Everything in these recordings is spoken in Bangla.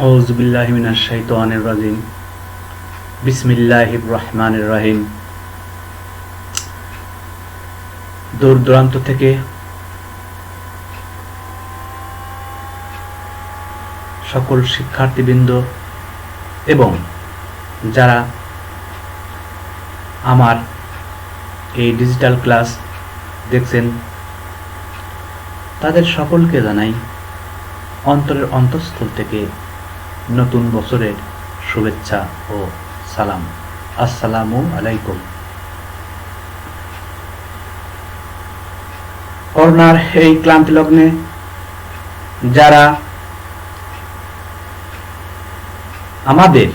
আউযু বিল্লাহি মিনাশ শাইতানির রাজিম। বিসমিল্লাহির রহমানির রহিম। দূর দূরান্ত থেকে সকল শিক্ষার্থীবৃন্দ এবং যারা আমার এই ডিজিটাল ক্লাস দেখছেন তাদের সকলকে জানাই অন্তরের অন্তঃস্থল থেকে নতুন বছরের শুভেচ্ছা ও সালাম। আসসালামু আলাইকুম। করোনার এই ক্লান্তি লগ্নে যারা আমাদের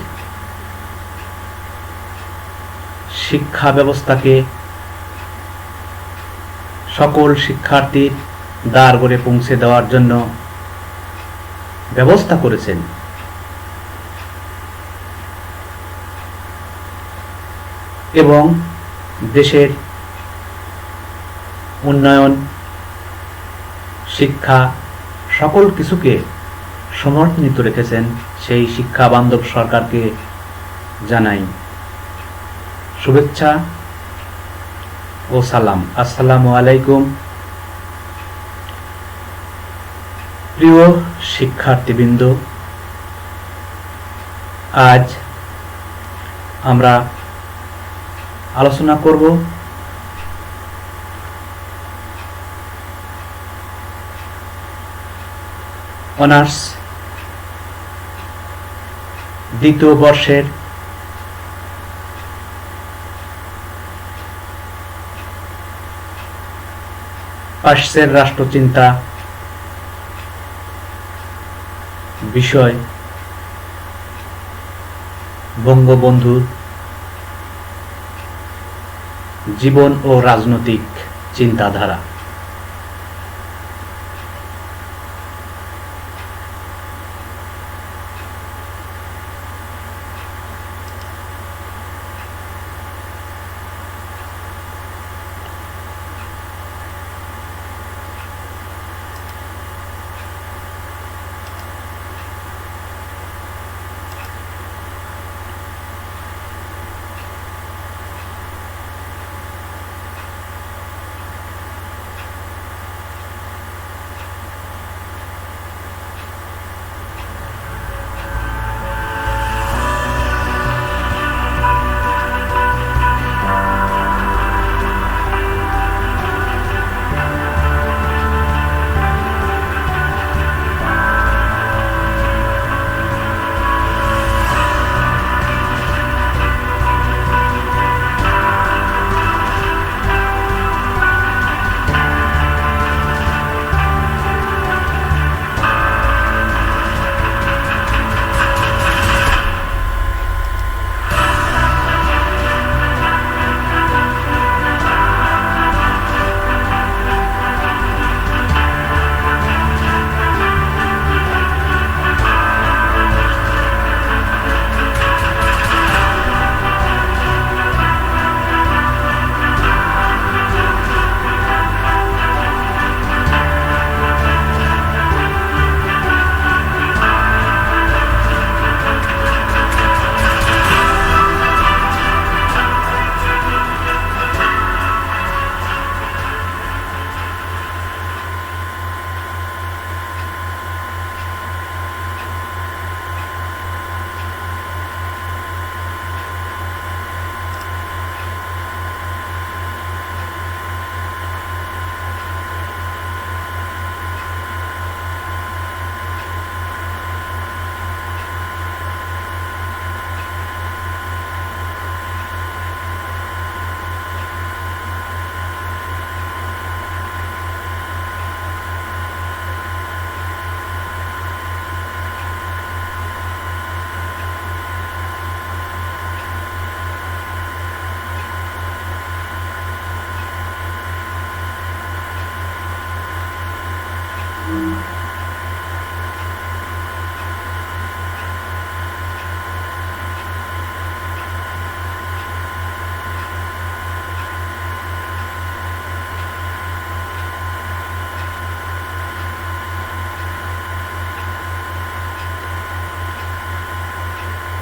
শিক্ষা ব্যবস্থাকে সকল শিক্ষার্থীর দ্বার করে পৌঁছে দেওয়ার জন্য ব্যবস্থা করেছেন, এবং দেশের উন্নয়ন, শিক্ষা সকল কিছুকে সমর্থিত রেখেছেন, সেই শিক্ষা বান্ধব সরকারকে জানাই শুভেচ্ছা ও সালাম। আসসালামু আলাইকুম। প্রিয় শিক্ষার্থীবৃন্দ, আজ আমরা আলোচনা করব অনার্স দ্বিতীয় বর্ষের পাশ্চাত্যের রাষ্ট্রচিন্তা বিষয় বঙ্গবন্ধুর জীবন ও রাজনৈতিক চিন্তাধারা।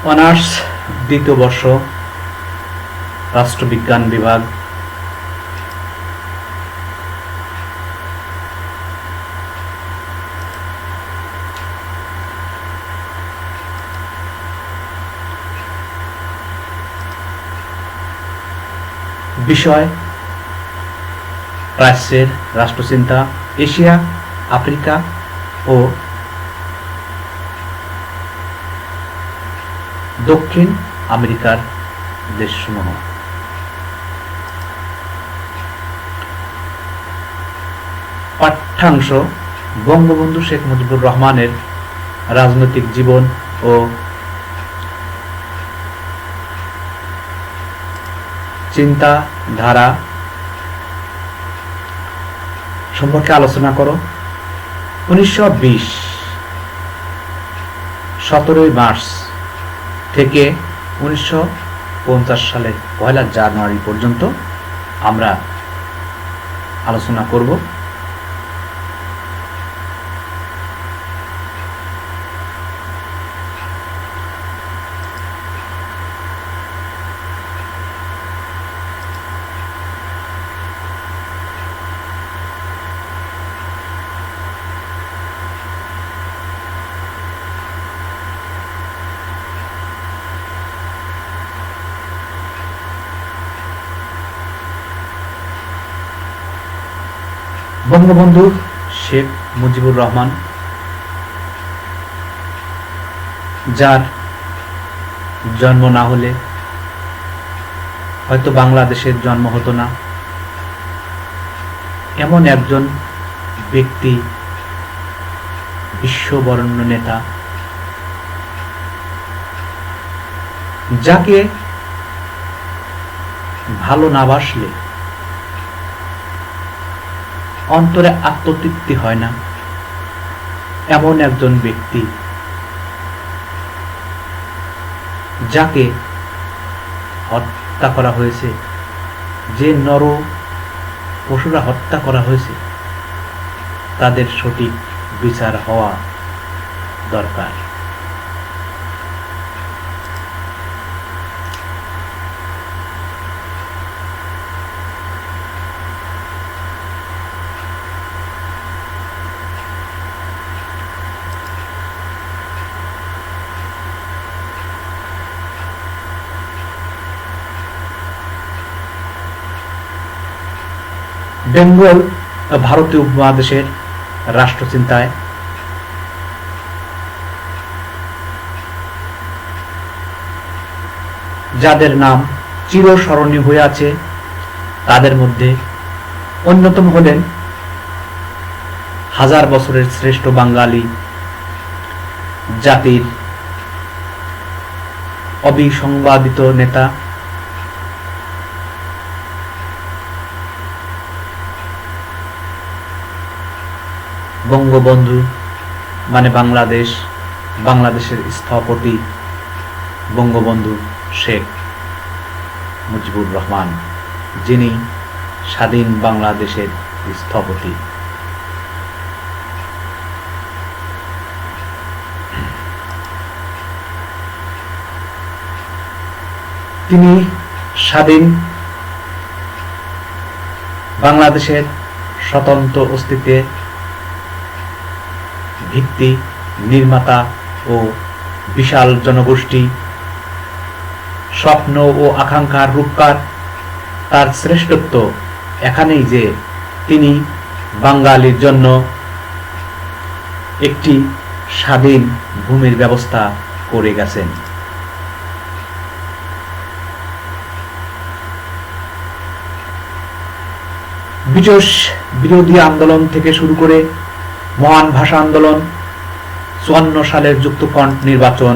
অনার্স দ্বিতীয় বর্ষ, রাষ্ট্রবিজ্ঞান বিভাগ। বিষয় প্রাচ্যের রাষ্ট্রচিন্তা, এশিয়া, আফ্রিকা ও দক্ষিণ আমেরিকার দেশসমূহ। পাঠ্যাংশ বঙ্গবন্ধু শেখ মুজিবুর রহমানের রাজনৈতিক জীবন ও চিন্তাধারা সম্পর্কে আলোচনা করো। 1920 17 মার্চ থেকে 1950 সালের 1 জানুয়ারি পর্যন্ত আমরা আলোচনা করব। বঙ্গবন্ধু শেখ মুজিবুর রহমান, যার জন্ম না হলে হয়তো বাংলাদেশের জন্ম হতো না, এমন একজন ব্যক্তি, বিশ্ববরেণ্য নেতা, যাকে ভালো না বাসলে অন্তরে আত্মতৃপ্তি হয় না, এমন একজন ব্যক্তি, যাকে হত্যা করা হয়েছে, যে নর পশুরা হত্যা করা হয়েছে, তাদের সঠিক বিচার হওয়া দরকার। বেঙ্গল ভারতীয় উপমহাদেশের রাষ্ট্রচিন্তায় যাদের নাম চিরস্মরণীয় হয়ে আছে, তাদের মধ্যে অন্যতম হলেন হাজার বছরের শ্রেষ্ঠ বাঙালি জাতির অবিসংবাদিত নেতা বঙ্গবন্ধু, মানে বাংলাদেশ, বাংলাদেশের স্থপতি বঙ্গবন্ধু শেখ মুজিবুর রহমান, যিনি স্বাধীন বাংলাদেশের স্থপতি। তিনি স্বাধীন বাংলাদেশের স্বতন্ত্র অস্তিত্বের ভিত্তি নির্মাতা ও বিশাল জনগোষ্ঠী স্বপ্ন ও আকাঙ্ক্ষার রূপকার। তার শ্রেষ্ঠত্ব এখানেই যে তিনি বাঙালির জন্য একটি স্বাধীন ভূমির ব্যবস্থা করে গেছেন। ব্রিটিশ বিরোধী আন্দোলন থেকে শুরু করে মহান ভাষা আন্দোলন, 54 সালের যুক্তফ্রন্ট নির্বাচন,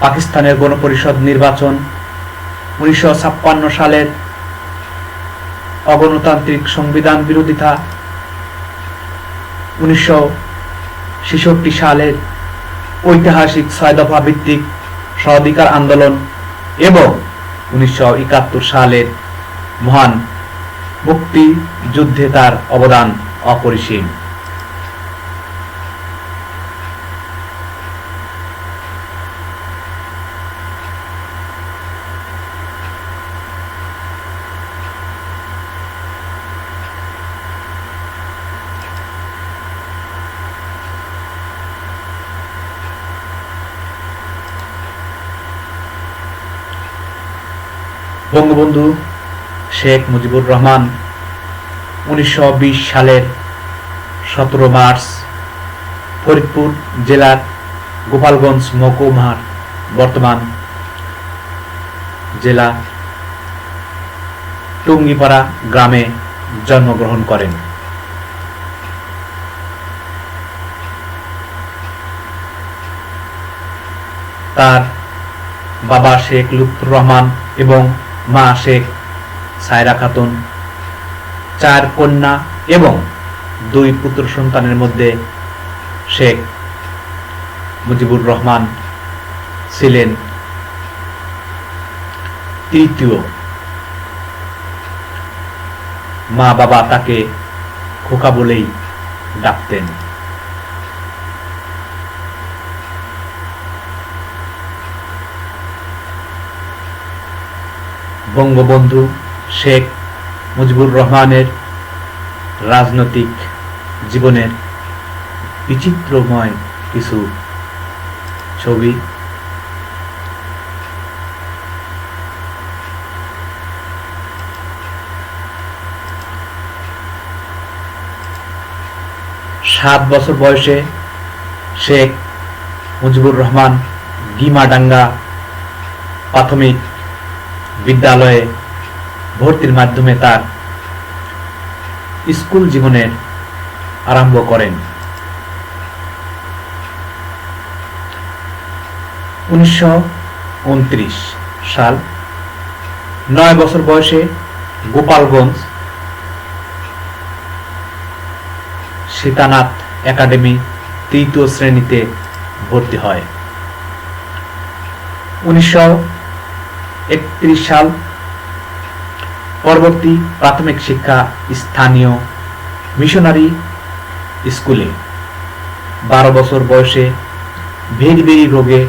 পাকিস্তানের গণপরিষদ নির্বাচন, 1956 সালের অগণতান্ত্রিক সংবিধান বিরোধিতা, 1966 সালের ঐতিহাসিক 6 দফা ভিত্তিক স্বাধিকার আন্দোলন এবং 1971 সালের মহান মুক্তিযুদ্ধে তার অবদান অপরিসীম। বঙ্গবন্ধু শেখ মুজিবুর রহমান 1920 সালের 17 মার্চ ফরিদপুর জেলার গোপালগঞ্জ মহকুমার বর্তমান জেলা টুঙ্গিপাড়া গ্রামে জন্মগ্রহণ করেন। তার বাবা শেখ লুৎফুর রহমান এবং মা শেখ সায়রা খাতুন 4 কন্যা এবং 2 পুত্র সন্তানের মধ্যে শেখ মুজিবুর রহমান ছিলেন তৃতীয়। মা বাবা তাকে খোকা বলেই ডাকতেন। বঙ্গবন্ধু শেখ মুজিবুর রহমানের রাজনৈতিক জীবনের বিচিত্রময় কিছু ছবি। সাত বছর বয়সে শেখ মুজিবুর রহমান গিমাডাঙ্গা প্রাথমিক বিদ্যালয়ে ভর্তির মাধ্যমে তার স্কুল জীবনের আরম্ভ করেন। 1929 সাল 9 বছর বয়সে গোপালগঞ্জ সীতানাথ একাডেমি 3য় শ্রেণীতে ভর্তি হয়। 1931 সাল পরবর্তী প্রাথমিক শিক্ষা স্থানীয় মিশনারি স্কুলে। 12 বছর বয়সে ভেরি রোগে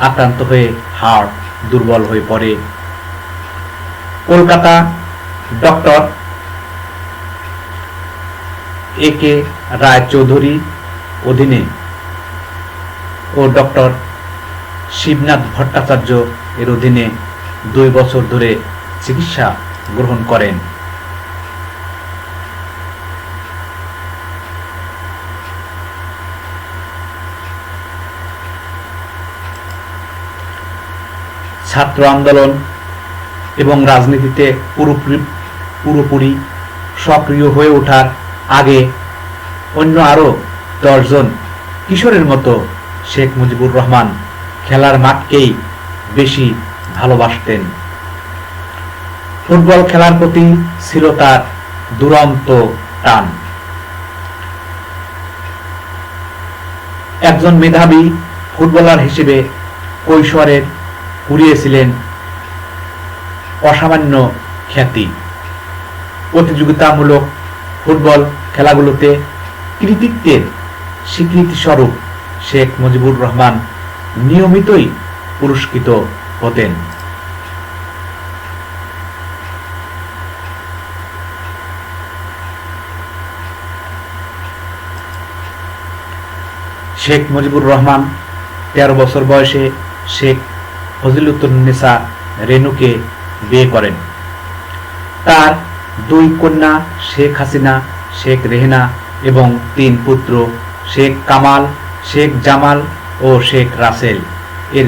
আক্রান্ত হয়ে হাড় দুর্বল হয়ে পড়ে। Kolkata doctor A K. রায়চৌধুরী অধীনে ও ডক্টর শিবনাথ ভট্টাচার্য এর অধীনে 2 বছর ধরে চিকিৎসা গ্রহণ করেন। ছাত্র আন্দোলন এবং রাজনীতিতে পুরোপুরি সক্রিয় হয়ে ওঠার আগে অন্য আরো 10 জন কিশোরের মতো শেখ মুজিবুর রহমান খেলার মাঠকেই বেশি ভালোবাসতেন। ফুটবল খেলার প্রতি ছিল তার দুরন্ত টান। একজন মেধাবী ফুটবলার হিসেবে কৈশোরের কুড়িয়েছিলেন অসামান্য খ্যাতি। প্রতিযোগিতামূলক ফুটবল খেলাগুলোতে কৃতিত্বের স্বীকৃতি স্বরূপ শেখ মুজিবুর রহমান নিয়মিতই পুরস্কৃত হতেন। শেখ মুজিবুর রহমান 13 বছর বয়সে শেখ ফজিলুন্নেসা রেনুকে বিয়ে করেন। তার 2 কন্যা শেখ হাসিনা, শেখ রেহেনা এবং 3 পুত্র শেখ কামাল, শেখ জামাল ও শেখ রাসেল এর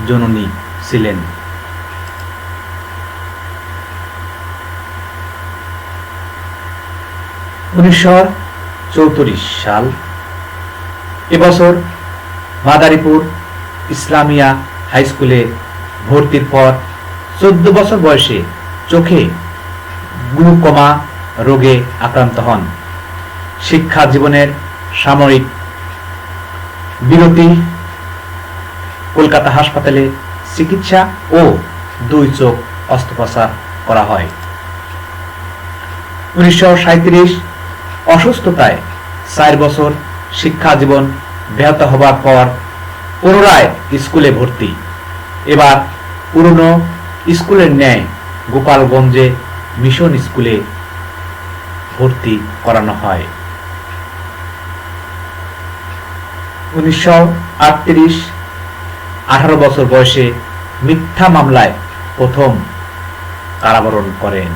জননী ছিলেন। (1934 সাল এবছর মাদারীপুর ইসলামিয়া হাই স্কুলে ভর্তির পর 14 বছর বয়সে চোখে গ্লুকোমা রোগে আক্রান্ত হন। শিক্ষা জীবনের সাময়িক বিরতি, কলকাতা হাসপাতালে চিকিৎসা ও 2 চোখ অস্ত্রোপচার করা হয়। 1937 অসুস্থতায় 4 বছর শিক্ষা জীবন ব্যাহত হবার পর পুনরায় স্কুলে ভর্তি। এবার পুরনো স্কুলের ন্যায় গোপালগঞ্জে মিশন স্কুলে ভর্তি করানো হয়। 1938 18 বছর বয়সে মিথ্যা মামলায় প্রথম কারাবরণ করেন।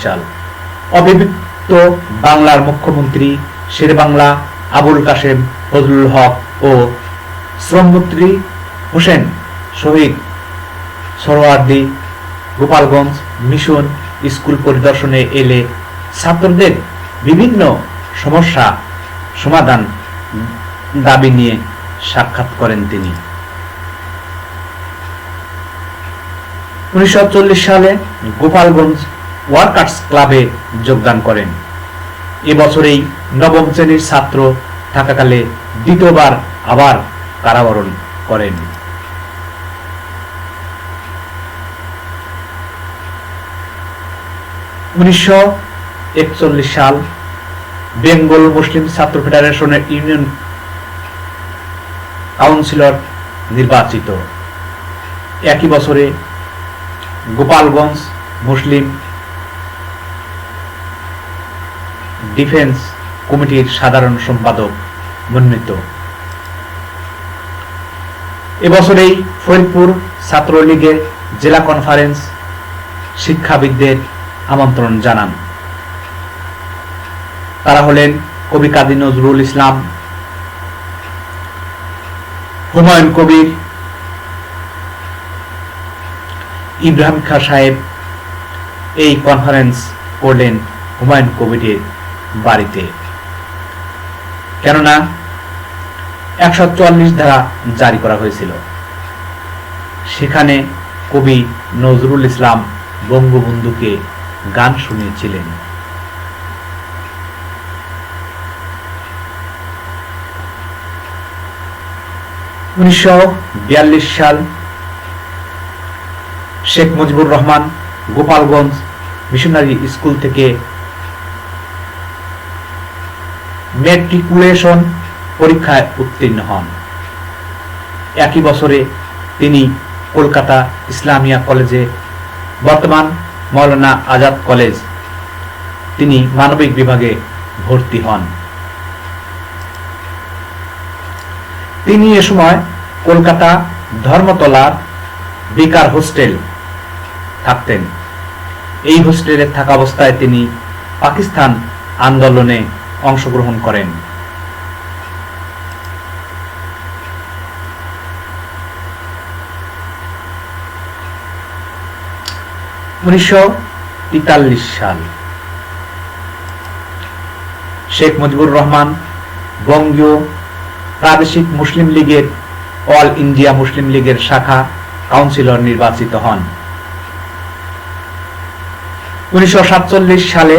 সাল অবিভক্ত বাংলার মুখ্যমন্ত্রী শেরেবাংলা আবুল কাশেম ফজলুল হক ও শ্রমমন্ত্রী হোসেন শহীদ সোহরাওয়ার্দী গোপালগঞ্জ মিশন স্কুল পরিদর্শনে এলে ছাত্রদের বিভিন্ন সমস্যা সমাধান দাবি নিয়ে সাক্ষাৎ করেন তিনি। 1940 সালে গোপালগঞ্জ ওয়ার্কার্স ক্লাবে যোগদান করেন। এবছরেই নবম শ্রেণীর ছাত্র থাকাকালে দ্বিতীয়বার আবার কারাবরণ করেন। 1941 সাল বেঙ্গল মুসলিম ছাত্র ফেডারেশনের ইউনিয়ন কাউন্সিলর নির্বাচিত। একই বছরে গোপালগঞ্জ মুসলিম ডিফেন্স কমিটির সাধারণ সম্পাদক মনোনীত। এবছরেই ফরিদপুর ছাত্রলীগের জেলা কনফারেন্স শিক্ষাবিদদের আমন্ত্রণ জানান। তারা হলেন কবি কাজী নজরুল ইসলাম, হুমায়ুন কবির, ইব্রাহিম খাঁ সাহেব। এই কনফারেন্স করলেন হুমায়ুন কবিরের বাড়িতে, কেননা 144 ধারা জারি করা হয়েছিল। সেখানে কবি নজরুল ইসলাম বঙ্গবন্ধুকে গান শুনিয়েছিলেন। 1942 সাল শেখ মুজিবুর রহমান গোপালগঞ্জ মিশনারি স্কুল থেকে ম্যাট্রিকুলেশন পরীক্ষায় উত্তীর্ণ হন। একই বছরে তিনি কলকাতা ইসলামিয়া কলেজে, বর্তমান মৌলানা আজাদ কলেজ, তিনি মানবিক বিভাগে ভর্তি হন। তিনি এ সময় কলকাতা ধর্মতলার বেকার হোস্টেল থাকতেন। এই হোস্টেলে থাকা অবস্থায় তিনি পাকিস্তান আন্দোলনে অংশগ্রহণ করেন। (1943 সাল শেখ মুজিবুর রহমান বঙ্গীয় প্রাদেশিক মুসলিম লীগের অল ইন্ডিয়া মুসলিম লীগের শাখা কাউন্সিলর নির্বাচিত হন। 1947 সালে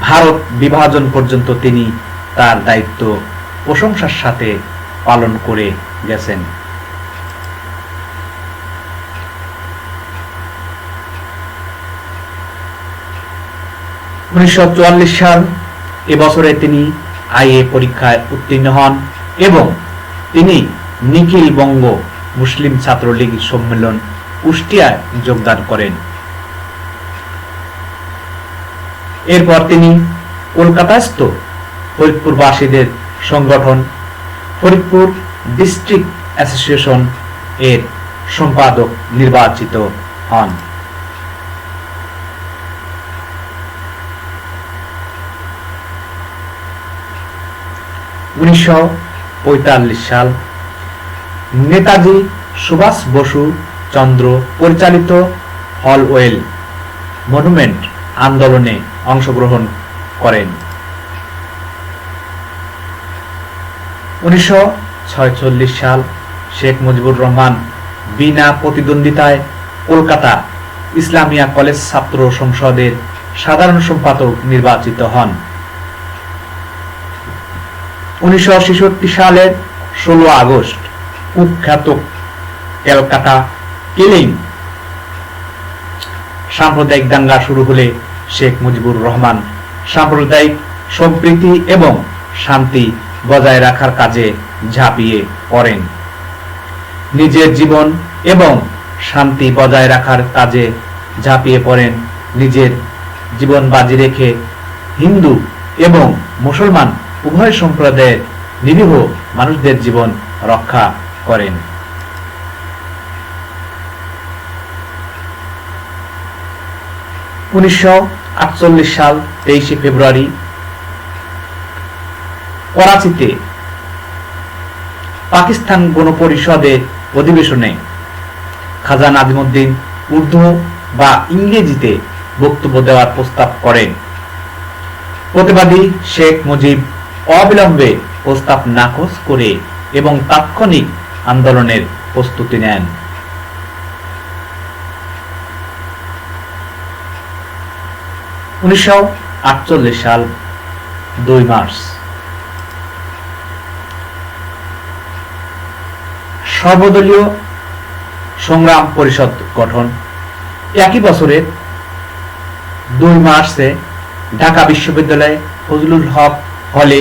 ভারত বিভাজন পর্যন্ত তিনি তার দায়িত্ব প্রশংসার সাথে পালন করে গেছেন। সাল এবছরে তিনি আইএ পরীক্ষায় উত্তীর্ণ হন এবং তিনি নিখিল বঙ্গ মুসলিম ছাত্রলীগ সম্মেলন কুষ্টিয়ায় যোগদান করেন। এরপর তিনি কলকাতাস্থ ফরিদপুরবাসীদের সংগঠন ফরিদপুর ডিস্ট্রিক্ট অ্যাসোসিয়েশন এর সম্পাদক নির্বাচিত হন। (1945 সাল নেতাজি সুভাষ বসু চন্দ্র পরিচালিত হলওয়েল মনুমেন্ট আন্দোলনে অংশগ্রহণ করেন। 1946 সাল শেখ মুজিবুর রহমান বিনা প্রতিদ্বন্দ্বিতায় কলকাতা ইসলামিয়া কলেজ ছাত্র সংসদের সাধারণ সম্পাদক নির্বাচিত হন। 1966 সালের 16 আগস্ট কুখ্যাত ক্যালকাটা কিলিং সাম্প্রদায়িক দাঙ্গা শুরু হলে শেখ মুজিবুর রহমান সাম্প্রদায়িক সম্প্রীতি এবং শান্তি বজায় রাখার কাজে ঝাঁপিয়ে পড়েন। নিজের জীবন এবং শান্তি বজায় রাখার কাজে ঝাঁপিয়ে পড়েন। নিজের জীবন বাজি রেখে হিন্দু এবং মুসলমান উভয় সম্প্রদায়ের নিরীহ মানুষদের জীবন রক্ষা করেন। 1948 সাল 23 ফেব্রুয়ারি করাচিতে পাকিস্তান গণপরিষদের অধিবেশনে খাজা নাজিমউদ্দিন উর্দু বা ইংরেজিতে বক্তব্য দেওয়ার প্রস্তাব করেন। প্রতিবাদী শেখ মুজিব অবিলম্বে প্রস্তাব নাকচ করে এবং তাৎক্ষণিক আন্দোলনের প্রস্তুতি নেন। 1948 সাল 2 মার্চ সর্বদলীয় সংগ্রাম পরিষদ গঠন। একই বছরের 2 মার্চে ঢাকা বিশ্ববিদ্যালয়ে ফজলুল হক হলে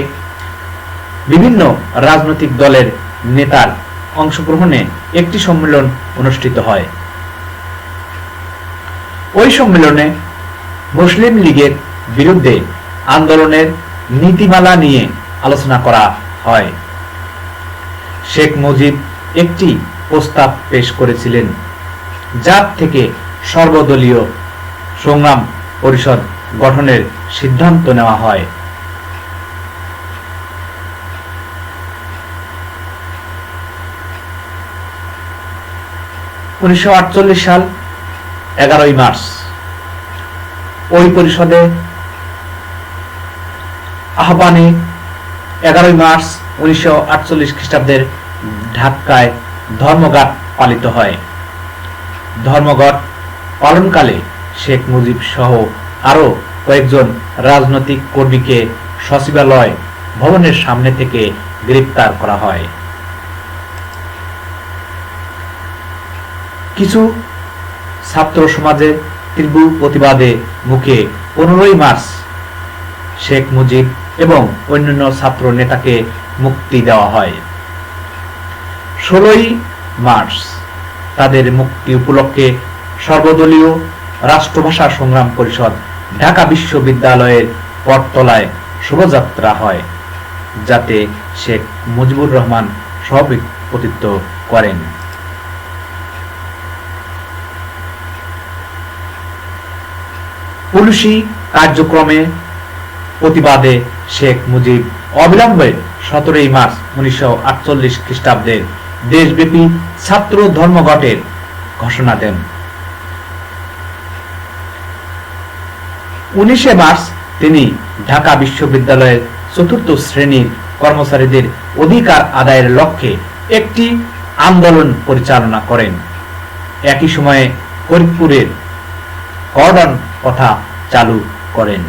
বিভিন্ন রাজনৈতিক দলের নেতার অংশগ্রহণে একটি সম্মেলন অনুষ্ঠিত হয়। ওই সম্মেলনে মুসলিম লীগের বিরুদ্ধে আন্দোলনের নীতিমালা নিয়ে আলোচনা করা হয়। শেখ মুজিব একটি প্রস্তাব পেশ করেছিলেন, যার থেকে সর্বদলীয় সংগ্রাম পরিষদ গঠনের সিদ্ধান্ত নেওয়া হয়। (1948 সাল 11 মার্চ ওই পরিষদে আহ্বানে 11 মার্চ 1948 খ্রিস্টাব্দের ঢাকায় ধর্মঘট পালিত হয়। ধর্মঘট পালনকালে শেখ মুজিব সহ আরো কয়েকজন রাজনৈতিক কর্মীকে সচিবালয় ভবনের সামনে থেকে গ্রেফতার করা হয়। কিছু ছাত্র সমাজের তীব্র প্রতিবাদে মুখে 15 মার্চ শেখ মুজিব এবং অন্যান্য ছাত্র নেতাকে মুক্তি দেওয়া হয়। 16 মার্চ তাদের মুক্তি উপলক্ষে সর্বদলীয় রাষ্ট্রভাষা সংগ্রাম পরিষদ ঢাকা বিশ্ববিদ্যালয়ের পটতলায় শোভাযাত্রা হয়, যাতে শেখ মুজিবুর রহমান সভাপতিত্ব করেন। পুলিশি কার্যক্রমে প্রতিবাদে শেখ মুজিব অবিলম্বে 17 মার্চ 1948 খ্রিস্টাব্দে দেশব্যাপী ছাত্র ধর্মঘটের ঘোষণা দেন। 19 মার্চ তিনি ঢাকা বিশ্ববিদ্যালয়ের 4th শ্রেণীর কর্মচারীদের অধিকার আদায়ের লক্ষ্যে একটি আন্দোলন পরিচালনা করেন। একই সময়ে ফরিদপুরের কর্ডন প্রথা চালু করেন।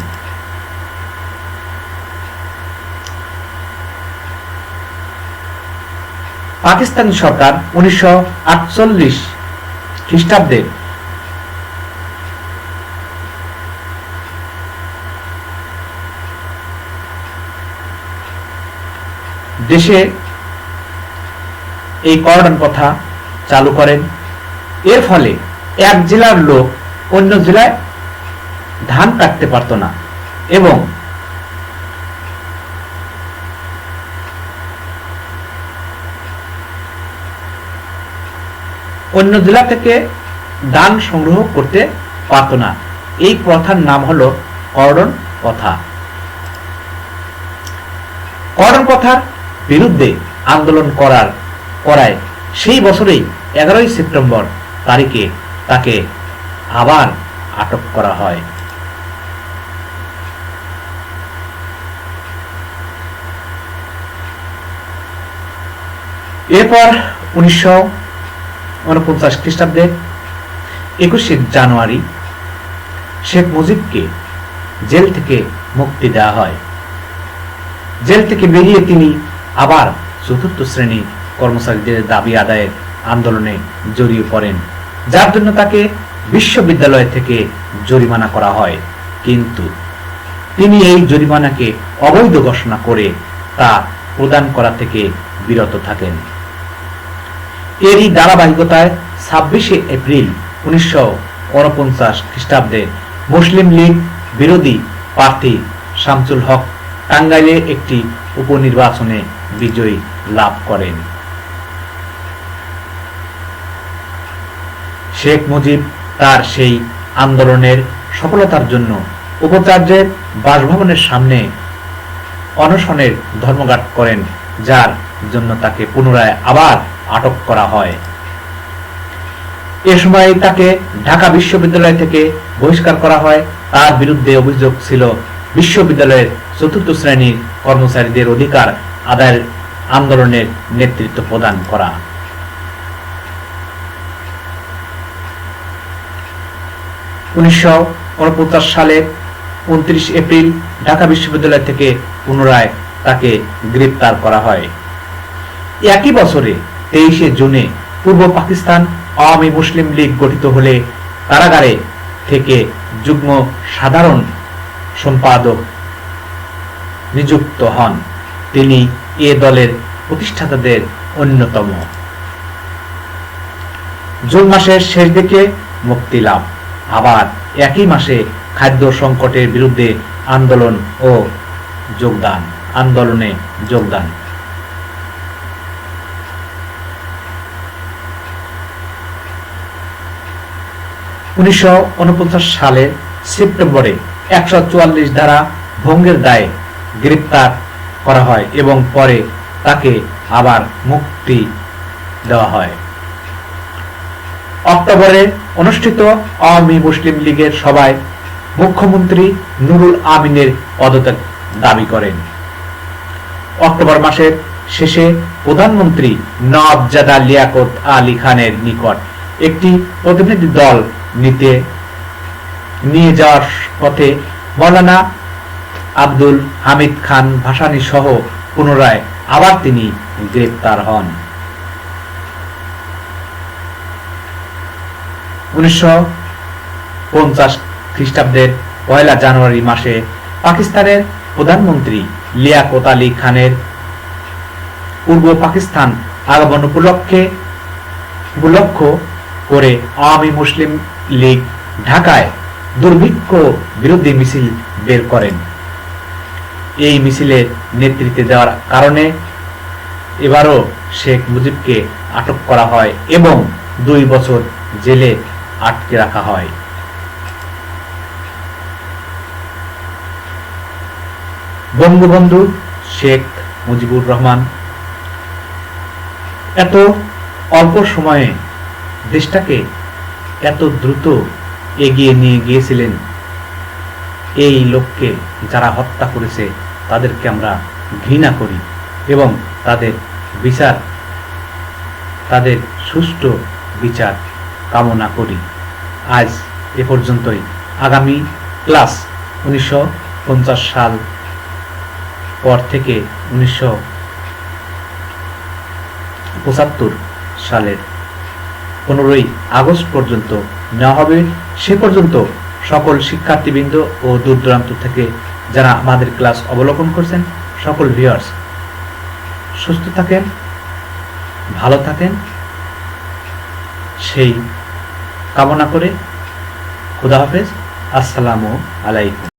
পাকিস্তান সরকার 1948 খ্রিস্টাব্দে দেশে এই কর্ডন প্রথা চালু করেন। এর ফলে এক জেলার লোক অন্য জেলায় ধান কাটতে পারত না এবং অন্য জেলা থেকে ধান সংগ্রহ করতে পারত না। এই প্রথার নাম হলো কর্ডন প্রথা। কর্ডন প্রথার বিরুদ্ধে আন্দোলন করায় সেই বছরেই 11 সেপ্টেম্বর তারিখে তাকে আবার আটক করা হয়। এরপর 1949 খ্রিস্টাব্দে 21 জানুয়ারি শেখ মুজিবকে জেল থেকে মুক্তি দেওয়া হয়। জেল থেকে বেরিয়ে তিনি আবার 4th শ্রেণী কর্মচারীদের দাবি আদায়ের আন্দোলনে জড়িয়ে পড়েন, যার জন্য তাকে বিশ্ববিদ্যালয় থেকে জরিমানা করা হয়। কিন্তু তিনি এই জরিমানাকে অবৈধ ঘোষণা করে তা প্রদান করা থেকে বিরত থাকেন। এরই ধারাবাহিকতায় 26 এপ্রিল 1949 খ্রিস্টাব্দে মুসলিম লীগ বিরোধী প্রার্থী শামসুল হক টাঙ্গাইলে একটি উপনির্বাচনে বিজয় লাভ করেন। শেখ মুজিব তার সেই আন্দোলনের সফলতার জন্য উপাচার্যের বাসভবনের সামনে অনশনের ধর্মঘট করেন, যার জন্য তাকে পুনরায় আবার আটক করা হয়। এ সময় তাকে ঢাকা বিশ্ববিদ্যালয় থেকে বহিষ্কার করা হয়। তার বিরুদ্ধে অভিযোগ ছিল বিশ্ববিদ্যালয়ের চতুর্থ শ্রেণীর কর্মচারীদের অধিকার আদায়ের আন্দোলনের নেতৃত্ব প্রদান করা। 1949 সালের 29 এপ্রিল ঢাকা বিশ্ববিদ্যালয় থেকে পুনরায় তাকে গ্রেপ্তার করা হয়। একই বছরে 23 জুনে পূর্ব পাকিস্তান আওয়ামী মুসলিম লীগ গঠিত হলে কারাগারে থেকে যুগ্ম সাধারণ সম্পাদক নিযুক্ত হন। তিনি এ দলের প্রতিষ্ঠাতাদের অন্যতম। জুন মাসের শেষ দিকে মুক্তি লাভ। আবার একই মাসে খাদ্য সংকটের বিরুদ্ধে আন্দোলনে যোগদান। 1949 সালের সেপ্টেম্বরে 144 ধারা ভঙ্গের দায়ে গ্রেপ্তার করা হয় এবং পরে তাকে আবার মুক্তি দেওয়া হয়। অক্টোবরে অনুষ্ঠিত আওয়ামী মুসলিম লীগের সভায় মুখ্যমন্ত্রী নুরুল আমিনের পদত্যাগ দাবি করেন। অক্টোবর মাসের শেষে প্রধানমন্ত্রী নওয়াবজাদা লিয়াকত আলী খানের নিকট একটি প্রতিনিধি দল নিয়ে যাওয়ার পথে মৌলানা আব্দুল হামিদ খান ভাসানী সহ পুনরায় আবার তিনি গ্রেপ্তার হন। 1950 খ্রিস্টাব্দের 1 জানুয়ারি মাসে পাকিস্তানের প্রধানমন্ত্রী লিয়াকত আলী খানের পূর্ব পাকিস্তান আগমন উপলক্ষ করে আওয়ামী মুসলিম লীগ ঢাকায় দুর্ভিক্ষ বিরোধী মিছিল বের করেন। এই মিছিলের নেতৃত্ব দেওয়ার কারণে এবারও শেখ মুজিবকে আটক করা হয় এবং 2 বছর জেলে আটকে রাখা হয়। বঙ্গবন্ধু শেখ মুজিবুর রহমান এত অল্প সময়ে দেশটাকে এত দ্রুত এগিয়ে নিয়ে গিয়েছিলেন। এই লোককে যারা হত্যা করেছে তাদেরকে আমরা ঘৃণা করি এবং তাদের সুষ্ঠু বিচার কামনা করি। আজ এ পর্যন্তই। আগামী ক্লাস 1950 সাল পর থেকে 1975 সালের 15 আগস্ট পর্যন্ত নেওয়া হবে। সে পর্যন্ত সকল শিক্ষার্থীবৃন্দ ও দূর দূরান্ত থেকে যারা আমাদের ক্লাস অবলোকন করছেন সকল ভিউয়ার্স সুস্থ থাকেন, ভালো থাকেন, সেই কামনা করে খোদা হাফেজ। আসসালামু আলাইকুম।